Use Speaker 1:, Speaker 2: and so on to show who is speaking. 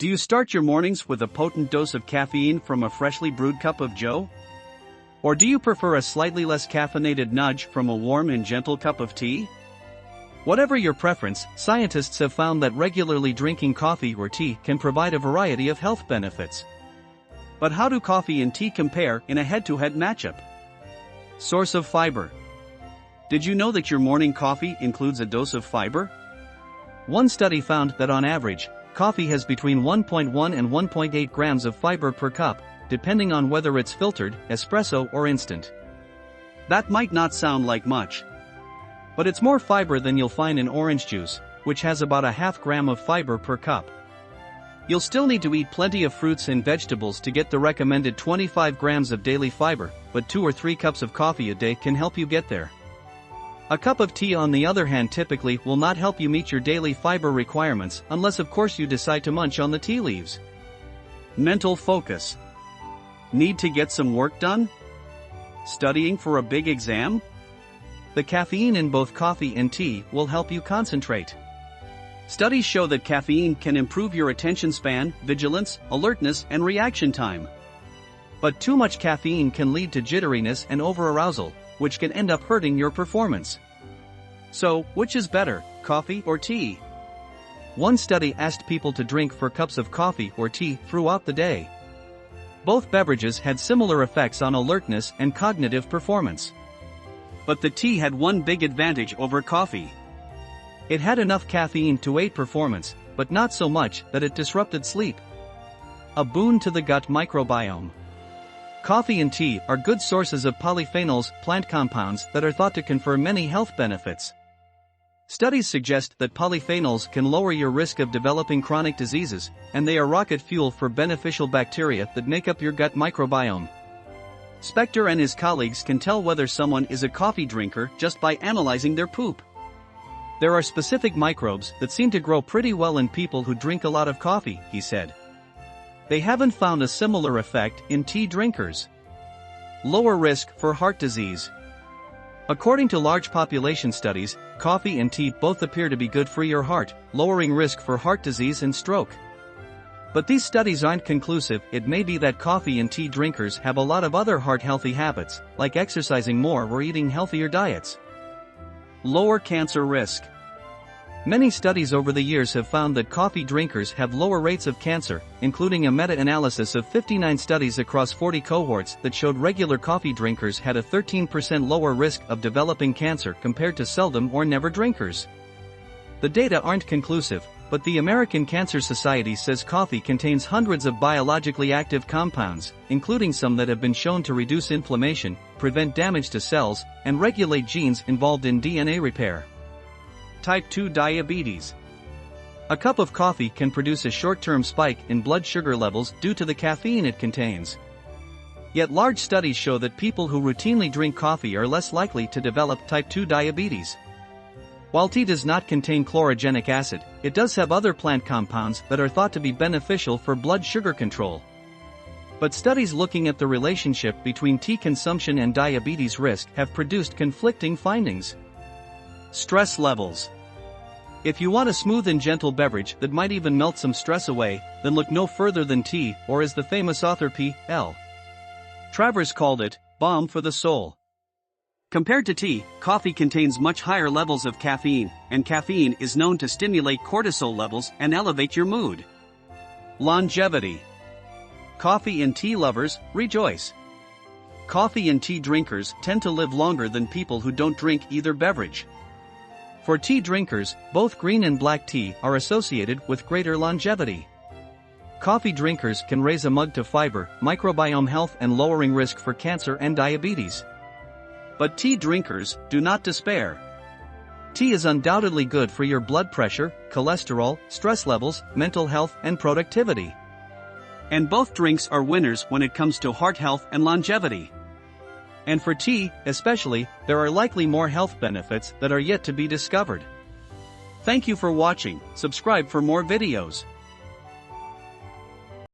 Speaker 1: Do you start your mornings with a potent dose of caffeine from a freshly brewed cup of joe? Or do you prefer a slightly less caffeinated nudge from a warm and gentle cup of tea? Whatever your preference, scientists have found that regularly drinking coffee or tea can provide a variety of health benefits. But how do coffee and tea compare in a head-to-head matchup? Source of fiber. Did you know that your morning coffee includes a dose of fiber? One study found that on average, coffee has between 1.1 and 1.8 grams of fiber per cup, depending on whether it's filtered, espresso or instant. That might not sound like much, but it's more fiber than you'll find in orange juice, which has about a half gram of fiber per cup. You'll still need to eat plenty of fruits and vegetables to get the recommended 25 grams of daily fiber, but 2 or 3 cups of coffee a day can help you get there. A cup of tea on the other hand typically will not help you meet your daily fiber requirements unless of course you decide to munch on the tea leaves. Mental focus. Need to get some work done? Studying for a big exam? The caffeine in both coffee and tea will help you concentrate. Studies show that caffeine can improve your attention span, vigilance, alertness, and reaction time. But too much caffeine can lead to jitteriness and overarousal, which can end up hurting your performance. So, which is better, coffee or tea? One study asked people to drink 4 cups of coffee or tea throughout the day. Both beverages had similar effects on alertness and cognitive performance. But the tea had one big advantage over coffee. It had enough caffeine to aid performance, but not so much that it disrupted sleep. A boon to the gut microbiome. Coffee and tea are good sources of polyphenols, plant compounds that are thought to confer many health benefits. Studies suggest that polyphenols can lower your risk of developing chronic diseases, and they are rocket fuel for beneficial bacteria that make up your gut microbiome. Spector and his colleagues can tell whether someone is a coffee drinker just by analyzing their poop. There are specific microbes that seem to grow pretty well in people who drink a lot of coffee, he said. They haven't found a similar effect in tea drinkers. Lower risk for heart disease. According to large population studies, coffee and tea both appear to be good for your heart, lowering risk for heart disease and stroke. But these studies aren't conclusive. It may be that coffee and tea drinkers have a lot of other heart-healthy habits, like exercising more or eating healthier diets. Lower cancer risk. Many studies over the years have found that coffee drinkers have lower rates of cancer, including a meta-analysis of 59 studies across 40 cohorts that showed regular coffee drinkers had a 13% lower risk of developing cancer compared to seldom or never drinkers. The data aren't conclusive, but the American Cancer Society says coffee contains hundreds of biologically active compounds, including some that have been shown to reduce inflammation, prevent damage to cells, and regulate genes involved in DNA repair. Type 2 diabetes. A cup of coffee can produce a short-term spike in blood sugar levels due to the caffeine it contains. Yet large studies show that people who routinely drink coffee are less likely to develop type 2 diabetes. While tea does not contain chlorogenic acid, it does have other plant compounds that are thought to be beneficial for blood sugar control. But studies looking at the relationship between tea consumption and diabetes risk have produced conflicting findings. Stress levels. If you want a smooth and gentle beverage that might even melt some stress away, then look no further than tea, or as the famous author P.L. Travers called it, balm for the soul. Compared to tea, coffee contains much higher levels of caffeine, and caffeine is known to stimulate cortisol levels and elevate your mood. Longevity. Coffee and tea lovers, rejoice. Coffee and tea drinkers tend to live longer than people who don't drink either beverage. For tea drinkers, both green and black tea are associated with greater longevity. Coffee drinkers can raise a mug to fiber, microbiome health and lowering risk for cancer and diabetes. But tea drinkers, do not despair. Tea is undoubtedly good for your blood pressure, cholesterol, stress levels, mental health and productivity. And both drinks are winners when it comes to heart health and longevity. And for tea, especially, there are likely more health benefits that are yet to be discovered. Thank you for watching. Subscribe for more videos.